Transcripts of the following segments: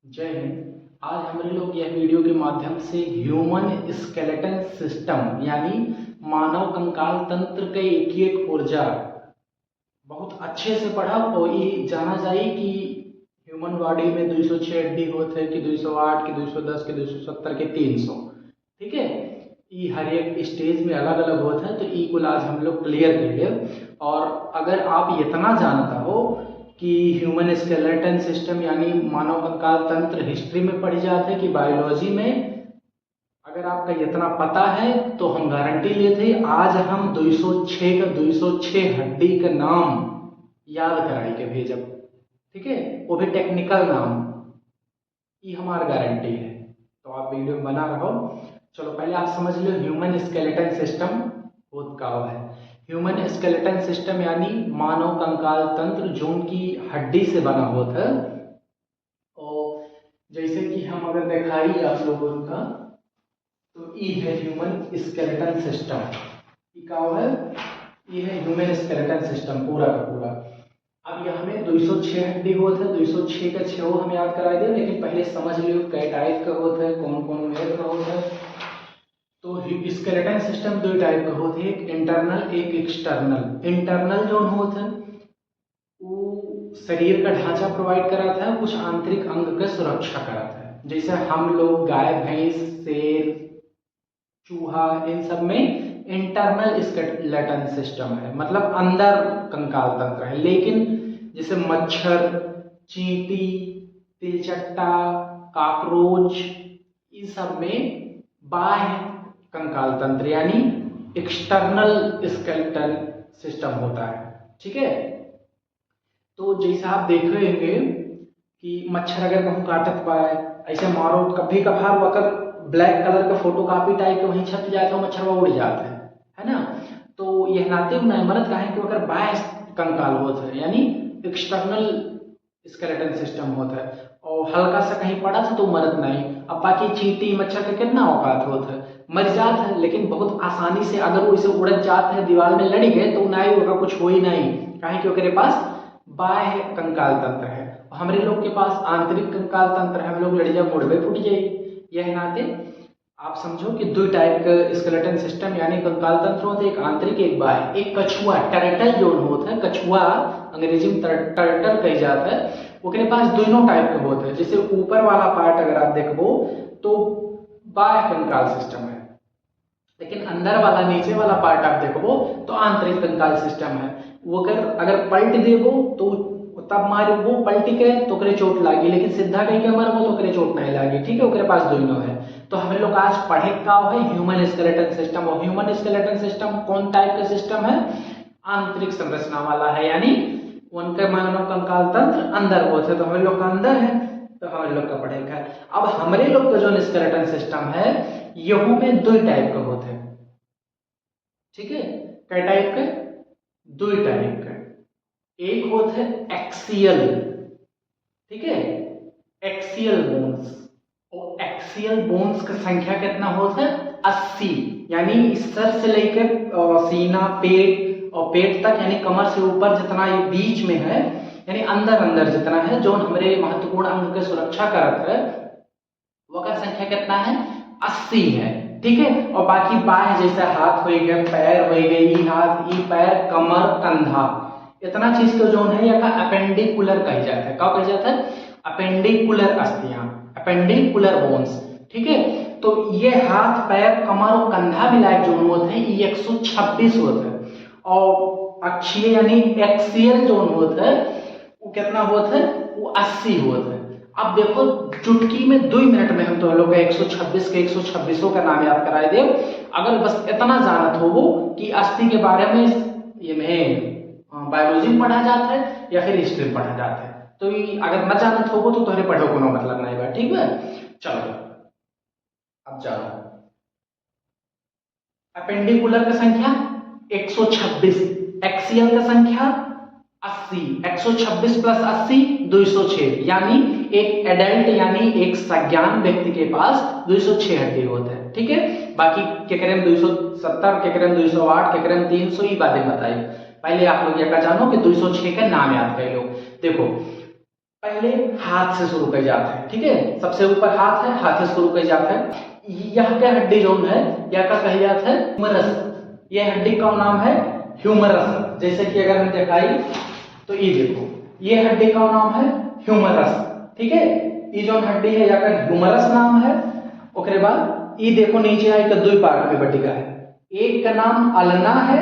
जय हिंद। आज हमारे लोग यह वीडियो के माध्यम से ह्यूमन स्केलेटन सिस्टम यानी मानव कंकाल तंत्र के एक ऊर्जा बहुत अच्छे से पढ़ा और ये जाना चाहिए कि ह्यूमन बॉडी में 206 हड्डी होते हैं कि 208 कि 210 कि 270 के 300। ठीक है, ये हर एक स्टेज में अलग अलग होता है, तो ई को आज हम लोग क्लियर कर लिए। और अगर आप इतना जानता हो कि ह्यूमन स्केलेटन सिस्टम यानी मानव कंकाल तंत्र हिस्ट्री में पढ़ी जाते हैं कि बायोलॉजी में, अगर आपका इतना पता है तो हम गारंटी लेते आज हम 206 का 206 हड्डी का नाम याद कराई के भेजब। ठीक है, वो भी टेक्निकल नाम, ये हमारा गारंटी है। तो आप वीडियो में बना रहो। चलो पहले आप समझ लो ह्यूमन स्केलेटन सिस्टम होत का है। ह्यूमन स्केलेटन सिस्टम यानी मानव कंकाल तंत्र जो उनकी हड्डी से बना होता है। और जैसे कि हम अगर दिखाई आप लोगों का, तो ये है ह्यूमन स्केलेटन सिस्टम। ये क्या है? ये है ह्यूमन स्केलेटन सिस्टम पूरा का पूरा। अब यहाँ में 206 हड्डी होता है, 206 का 6 हम याद करा दे, लेकिन पहले समझ लियो कई टाइप का होता है, कौन कौन मेद का होता है। तो स्केलेटन सिस्टम दो टाइप का होते हैं, एक इंटरनल एक एक्सटर्नल। इंटरनल जो होता है वो शरीर का ढांचा प्रोवाइड कराता है, कुछ आंतरिक अंग का सुरक्षा कराता है। जैसे हम लोग गाय भैंस शेर चूहा इन सब में इंटरनल स्केलेटन सिस्टम है, मतलब अंदर कंकाल तंत्र है। लेकिन जैसे मच्छर चींटी तिलचट्टा कॉकरोच इन सब में बाह्य कंकाल तंत्र यानी एक्सटर्नल स्केलेटन सिस्टम होता है। ठीक है, तो जैसा आप देख रहे होंगे कि मच्छर अगर कहूँ काटत पाए ऐसे मारो, कभी कभार वो अगर ब्लैक कलर का फोटो कॉपी टाइप के वहीं छप जाता है, मच्छर वो उड़ जाता है ना। तो यह नाते मरद का है कि अगर बाह्य कंकाल होता है यानी एक्सटर्नल स्केलेटन सिस्टम होता है और हल्का सा कहीं पड़ा था तो मरद नहीं। अब बाकी चींटी मच्छर का कितना औकात होता है, मर जाता है, लेकिन बहुत आसानी से अगर वो इसे उड़ जाता है दीवार में लड़ गए तो नहीं होगा, कुछ हो ही नहीं, कहीं कि उसके पास बाह्य कंकाल तंत्र है। हमारे लोग के पास आंतरिक कंकाल तंत्र है, हम लोग लड़ जाए मुड़बे फूट जाएगी। यह नाते आप समझो कि दो टाइप का स्केलेटन सिस्टम यानी कंकाल तंत्र होते हैं, एक आंतरिक एक बाह्य। एक कछुआ टर्टल जो होता है, कछुआ अंग्रेजी में टर्टल कही जाता है, उसके पास दोनों टाइप के होते हैं। जैसे ऊपर वाला पार्ट अगर आप देखो तो बाह्य कंकाल सिस्टम है, लेकिन अंदर वाला नीचे वाला पार्ट आप देखो तो आंतरिक कंकाल सिस्टम है। वो अगर पलट देगो तो तब मारे वो पलटी के तो करे चोट लागी, लेकिन सीधा कहीं के मारे वो तो करे चोट नहीं लागी। ठीक है, ओकरे पास दोनों है। तो हम लोग आज पढ़े का है ह्यूमन स्केलेटन सिस्टम। और ह्यूमन स्केलेटन सिस्टम कौन टाइप का सिस्टम है? आंतरिक संरचना वाला है, यानी उनके मानव कंकाल तंत्र अंदर होते हैं, तो हम लोग का अंदर है, तो हम लोग का पढ़ेगा। अब हमारे लोग का जो स्केलेटन सिस्टम है यहू में दो टाइप का होते हैं। ठीक है, कई टाइप के? दो टाइप के। एक होता है एक्सियल, ठीक है, एक्सियल बोन्स। और एक्सियल बोन्स का संख्या कितना होता है? 80, यानी सर से लेकर सीना पेट और पेट तक यानी कमर से ऊपर जितना ये बीच में है यानी अंदर अंदर जितना है जो हमारे महत्वपूर्ण अंग की सुरक्षा करत है, वो का संख्या कितना है? 80 है। ठीक है, और बाकी बाह्य जैसे हाथ हो गए पैर हो गए, ई हाथ ई पैर कमर कंधा, इतना चीज को जो है या का अपेंडिकुलर कहा जाता है। क्या कहा जाता है? अपेंडिकुलर अस्थियां, अपेंडिकुलर बोन्स। ठीक है, तो ये हाथ पैर कमर और कंधा मिलाए जो होते हैं ये 126 होते हैं। और अक्षीय यानी एक्सियल जो होता है वो कितना होता है? वो 80 होता है। अब देखो चुटकी में 2 मिनट में हम तो लोग 126 के 126 का नाम याद कराए दे। अगर बस इतना जानत हो कि अस्थि के बारे में ये में बायोलॉजी में पढ़ा जाता है या फिर हिस्ट्री में पढ़ा जाता है, तो ये अगर न जानत हो तो तुम्हारे पढ़ो कोनो मतलब नहीं बा। ठीक है, चलो अब जाओ। अपेंडिकुलर का संख्या 126, एक्सियल का संख्या 80, 126 प्लस 80 206, यानी एक एडल्ट यानी एक सज्ञान व्यक्ति के पास 206 हड्डी होते हैं। ठीक है, बाकी केकरे में 270, केकरे में 208, केकरे में 300, ये बातें बताई। पहले आप लोग ये जानो कि 206 का नाम याद कर लो। देखो पहले हाथ से शुरू कर जाते हैं, ठीक है। सबसे ऊपर हाथ है, हाथ से शुरू कर जाते हैं। यह क्या हड्डी जो है, यह का कहा जाता है ह्यूमरस। यह हड्डी का नाम है ह्यूमरस। जैसे कि अगर हम दिखाई तो ये देखो, ये हड्डी का नाम है ह्यूमरस, ठीक है। ये जो हड्डी है या का ह्यूमरस नाम है। ओकरे बाद ये देखो नीचे है का दो पार्ट में बटी का है, एक का नाम अल्ना है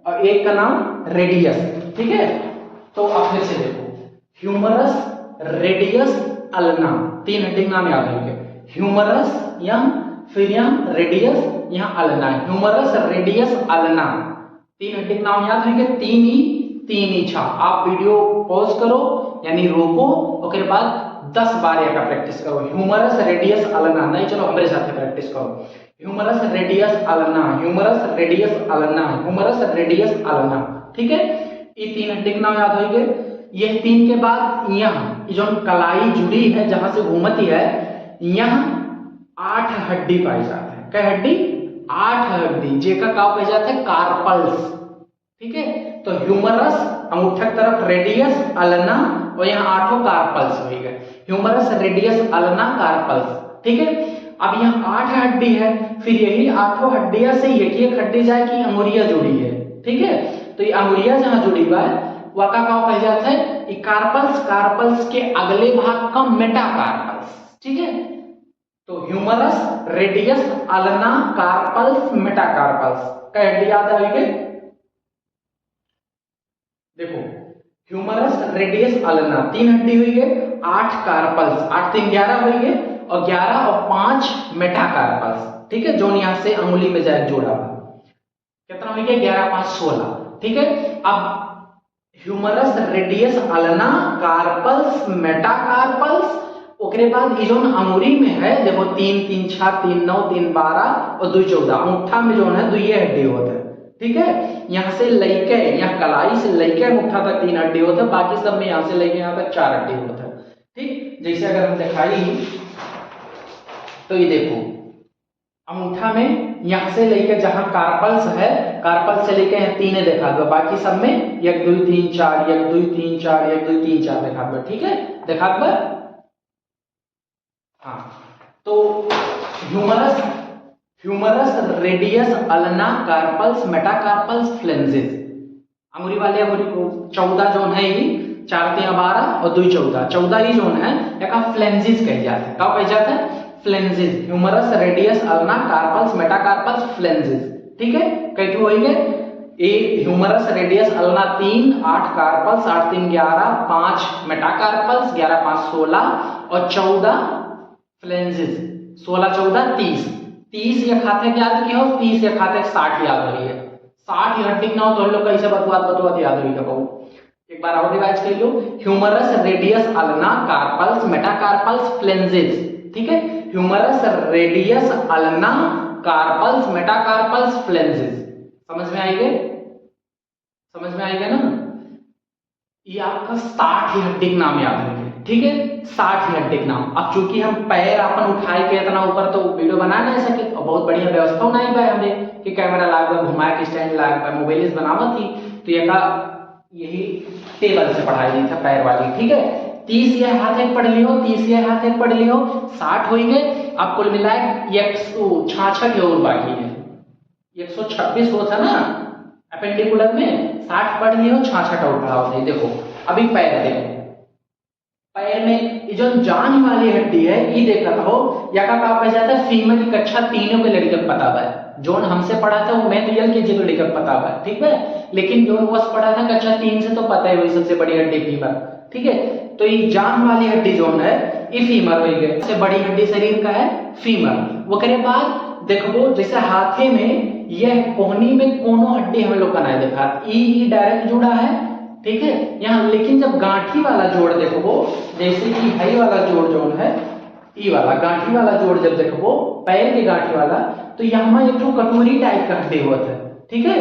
और एक का नाम रेडियस, ठीक है। तो आप फिर से देखो, ह्यूमरस, रेडियस, अल्ना, तीन हड्डी नाम याद रखिए। ह्यूमरस यहाँ, फिर यहाँ रेडियस, यहाँ अल्ना। ह्यूमरस, रेडियस, अल्ना, तीन हड्डी नाम याद रखिए। तीन ही छा। आप वीडियो पॉज करो यानी रोको, उसके बाद 10 बार का प्रैक्टिस करो। Humerus, radius, ulna. नहीं चलो हमारे साथ प्रैक्टिस करो। Humerus, radius, ulna, humerus, radius, ulna, humerus, radius, ulna, ठीक है। ये तीन हड्डी नाम याद होंगे। ये तीन के बाद यहाँ जो कलाई जुड़ी है जहां से घूमती है, यहाँ 8 हड्डी पाई जाते हैं। क्या हड्डी? 8 हड्डी, जेका का पाई जाते हैं कार्पल्स, ठीक है। तो ह्यूमरस अंगूठा की तरफ, रेडियस, अल्ना और यहाँ 8 कार्पल्स हो गए। ह्यूमरस, रेडियस, अल्ना, कार्पल्स, ठीक है। अब यहाँ 8 हड्डी है, फिर यही 8 हड्डियां से एक हड्डी जाए कि अंगुरिया जुड़ी है, ठीक है। तो ये अंगुरिया जहां जुड़ी हुआ है वह का कहा जाता है कार्पल्स। कार्पल्स के अगले भाग का मेटाकार्पल्स, ठीक है। तो humerus, radius, ulna, carpals, metacarpals का हड्डी याद आएगी। देखो, ह्यूमरस, रेडियस, अल्ना, तीन हड्डी हुई है, 8 कार्पल्स, 8 3 11 हुई है, और 11 और 5 मेटाकार्पल्स, ठीक है, जो यहां से अंगुली में जाए जोड़ा हुआ। कितना हो गया? 11 5 16, ठीक है। अब humerus, radius, ulna, carpals, metacarpals, ओकरे बाद ये जो अंगुरी में है देखो 3 3 6 3 9 3 12 और 2 14, अंगूठा में जो है 2 हड्डी होता है, ठीक है। यहाँ से लेके, यहाँ कलाई से लेके अंगूठा तक 3 हड्डी होता है, बाकी सब में यहाँ से लेके यहाँ तक 4 हड्डी होता है, ठीक। जैसे अगर हम दिखाई तो ये देखो, अंगूठा में यहाँ से लेकर जहां कार्पल्स है, कार्पल्स से लेकर यहाँ 3 देखा दो, बाकी सब में 1 2 3 4, 1 2 3 4, 1 2 3 4 देखा दो, ठीक है, देखा दो। हाँ, तो humerus, radius, ulna, carpals, metacarpals, phalanges, अंगुरी वाले अंगुरी को 14 जोन है, ये 4 3 12 और 2 14, 14 ही जोन है, या फ्लेंजेस कह जाते हैं। कब कह जाता है? Phalanges. Humerus, radius, ulna, carpals, metacarpals, phalanges, ठीक है। कई ठो होंगे? एक humerus, radius, ulna 3, 8 carpals, 8 3 11, 5 metacarpals, 11 5 16 और 14 फ्लेंजेस। 16 14 30, 30 या खाते याद रखिए हो, 30 या खाते 60 याद रखिए। 60 ही हड्डी ना हो तो हम लोग कैसे बतवात याद रखिएगा बहु। एक बार और रिवाइज कर लो। Humerus, radius, ulna, carpals, metacarpals, phalanges, ठीक है। Humerus, radius, ulna, carpals, metacarpals, phalanges. समझ में आएगा? समझ में आएगा ना? ये आपका 60 ही हड्डी नाम याद रखिए, ठीक है। 60 ही हड्डी नाम। अब चूंकि हम पैर अपन उठाए के इतना ऊपर तो वीडियो बना नहीं सके, और बहुत बढ़िया व्यवस्था नहीं पाए हमें कि कैमरा लाग घुमाए के स्टैंड लाग मोबाइल बनावत थी, तो यही टेबल से पढ़ाई गई था पैर वाली, ठीक है। 30 यह हाथ एक पढ़ लियो, 30 यह हाथ एक पढ़ लियो, 60 हो गए। अब कुल मिलाए 166 की और बाकी है, 126 होता ना अपेंडिकुलर में, 60 पढ़ लियो, 66 और पढ़ाओ नहीं। देखो अभी पैर देखो, पैर में ये जो जान वाली हड्डी है ये देखा हो, या का कहा जाता है फीमर की कक्षा 3 के लड़के को पता है। जोन हमसे पढ़ा था वो मैं तो यल के जो लड़के को पता है, ठीक है। लेकिन जो वस पढ़ा था कक्षा 3 से तो पता है वही सबसे बड़ी हड्डी फीमर, ठीक है। तो ये जान वाली हड्डी जो है ये फीमर हो गई। सबसे बड़ी हड्डी शरीर का है फीमर। वो करे बाद देखो जैसे हाथे में यह कोहनी में कोनो हड्डी हम लोग का नहीं देखा, ई डायरेक्ट जुड़ा है, ठीक है यहाँ। लेकिन जब गांठी वाला जोड़ देखो, जैसे कि हाई वाला जोड़ जो है ई वाला गांठी वाला जोड़ जब देखो पैर के गांठी वाला, तो यहाँ एक तो कटोरी टाइप का हड्डी होता है, ठीक है।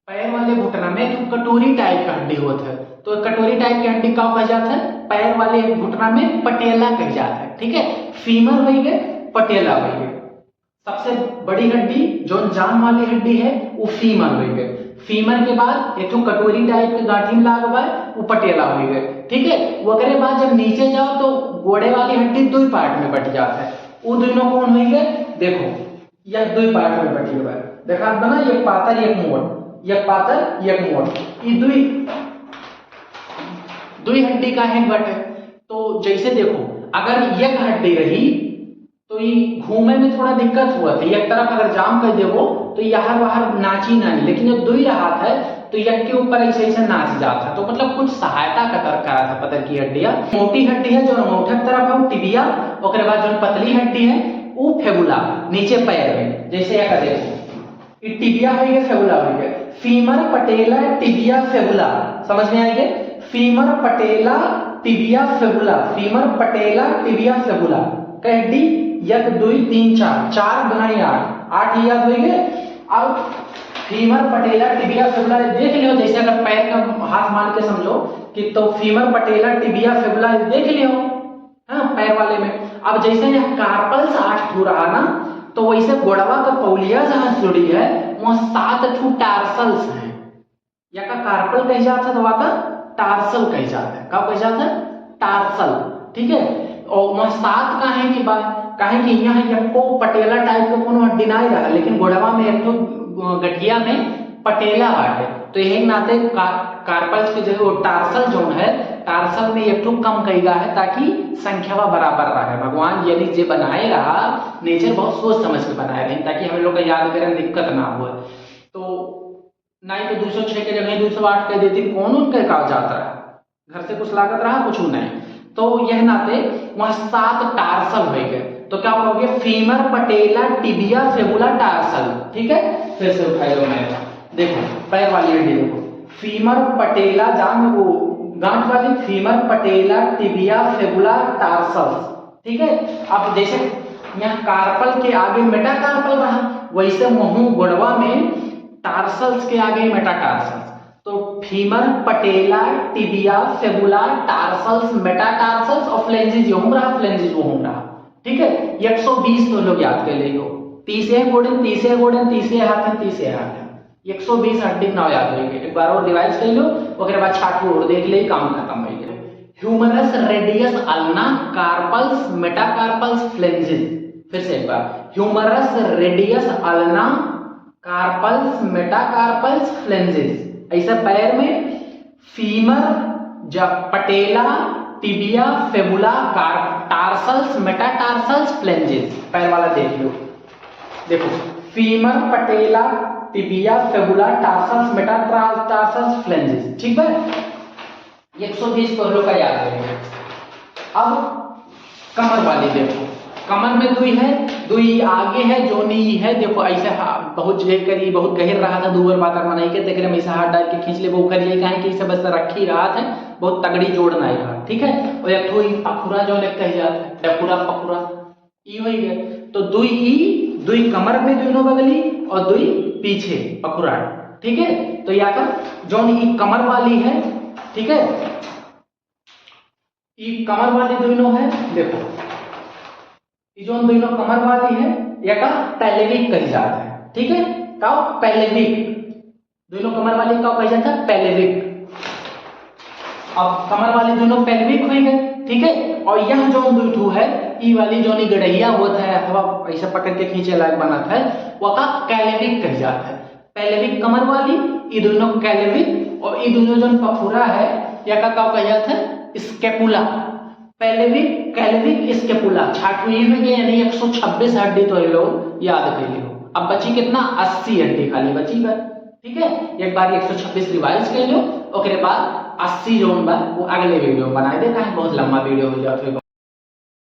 पैर वाले घुटना में तो कटोरी टाइप का हड्डी होता है, तो कटोरी टाइप की हड्डी का कहा जाता है? पैर वाले घुटना में पटेला कह जाता है, ठीक है। फीमर हो गए, पटेला हो गए। सबसे बड़ी हड्डी जो जान वाली हड्डी है वो फीमर हो गए। फीमर के बाद एक कटोरी टाइप के गांठी में लाग बा वो पटेला हो गए, ठीक है। वकरे बाद जब नीचे जाओ तो गोड़े वाली हड्डी दो पार्ट में बट जाता है। वो दोनों कौन हुई गए, देखो यह दो पार्ट में बटी हुआ है, देखा बना, एक पातर एक मोट, एक पातर एक मोट, ये दुई हड्डी का है बट। तो जैसे देखो अगर एक हड्डी रही तो ये घूमे में थोड़ा दिक्कत हुआ था, एक तरफ अगर जाम कर देवो तो यहाँ बाहर नाची ना, लेकिन जब दो ही रहा था तो एक के ऊपर ऐसे ऐसे नाच जाता, तो मतलब कुछ सहायता करा था पतर की हड्डियां। मोटी हड्डी है जो मोठक तरफ है टिबिया, और बाद जो पतली हड्डी है वो फेबुला नीचे पैर में, जैसे यहाँ देखो ये टिबिया हो गया फेबुला हो गया, फीमर पटेला टिबिया फेबुला, समझ में आएंगे, femur patella tibia fabula, femur patella tibia fabula का हड्डी 1 2 3 4 4 बनाई 8 ही याद होंगे। अब फीमर पटेला टिबिया फेबुला देख लियो, जैसे अगर पैर का हाथ मान के समझो कि तो फीमर पटेला टिबिया फेबुला देख लियो, हाँ पैर वाले में। अब जैसे यह कार्पल्स 8 ठू रहा ना, तो वैसे गोड़वा का पौलिया जहां जुड़ी है वहां 7 ठू टार्सल्स हैं, या का कार्पल कह जाता है तो वहां टार्सल कह जाता है, क्या कह जाता है, टार्सल, ठीक है। और वहां 7 का है कि बात काहे कि यहाँ एको पटेला टाइप का कोनो हड्डी ना रहा, लेकिन गोड़वा में एक तो गठिया में पटेला बाटे, तो यही नाते कार्पल्स के जगह वो टार्सल जो है, टार्सल में एक तो कम कईगा है ताकि संख्या बराबर रहे। भगवान यदि जे बनाए रहा, नेचर बहुत सोच समझ के बनाए रहे ताकि हम लोग का याद करें दिक्कत ना हो। तो नहीं तो 206 के जगह 208 कह देती, कौन उनके कागजात रहा, घर से कुछ लागत रहा, कुछ नहीं। तो यह नाते वहां 7 टार्सल हो गए, तो क्या कहोगे, femur patella tibia fabula tarsal, ठीक है। फिर से उठाई लो, मैं देखो पैर वाली हड्डी देखो, फीमर पटेला जान वो गांठ वाली, femur patella tibia fibula tarsals, ठीक है। अब जैसे यहाँ कार्पल के आगे मेटाकार्पल रहा, वैसे मुंह गोड़वा में टार्सल्स के आगे मेटाटार्सल्स, तो femur patella tibia fibula tarsals metatarsals और फ्लेंजिस यो रहा, फ्लेंजिस वो रहा, ठीक है। 120 तो लोग याद कर लेगो, 30 गोड़न 30 गोड़न 30 हाथ है 30 हाथ है, 120 हड्डी नाव याद होंगे। एक बार और रिवाइज कर लो, ओकरे बाद छाटू और देख ले, काम खत्म हो गया। Humerus radius ulna carpals metacarpals phalanges, फिर से एक बार, humerus radius ulna carpals metacarpals phalanges, ऐसा पैर में femur patella tibia fibula tarsals metatarsals phalanges, पैर वाला देख लो, देखो femur patella tibia fibula tarsals metatarsals phalanges, ठीक है। 120 पहलू का याद रखेंगे। अब कमर वाली देखो, कमर में दुई है, दुई आगे है जो नी है, देखो ऐसे बहुत जगह करी, बहुत गहर रहा था, दूर बात बनाई के देख रहे, ऐसा हाथ डाल के खींच ले, वो करिए कहें कि इसे बस रखी रहा था, बहुत तगड़ी जोड़ ना रहा, ठीक है। और एक थोड़ी पखुरा जो लगता है जाता है, डपुरा पखुरा ई हो गया, तो दुई कमर में दोनों बगली और दुई पीछे पखुरा, ठीक है। तो या का जो ई कमर वाली है, ठीक है, ई कमर वाली दोनों है, देखो ये जो दोनों कमर वाली है या का पेलेविक कही जाता है, ठीक है, का पेलेविक, दोनों कमर वाली का कहा जाता है पेलेविक। अब कमर वाली दोनों पेल्विक हुई गए, ठीक है। और यह जो दूठू है, ई वाली जो गड़ैया होता है अथवा ऐसा पकड़ के खींचे लायक बनाता है, वह का कैलेविक कह जाता है। पेल्विक कमर वाली, ये दोनों कैलेविक, और ये दोनों जो पखुरा है या का कहा जाता है स्केपुला, पेल्विक कैलेविक स्केपुला, छाटू ये हो गया, यानी 126 हड्डी तो लोग याद कर लियो। अब बची कितना, 80 हड्डी खाली बची बा, ठीक है। एक बार 126 रिवाइज कर लो, ओकरे बाद 80 जोन बा वो अगले वीडियो बनाए दे, काहे बहुत लंबा वीडियो हो जाता है।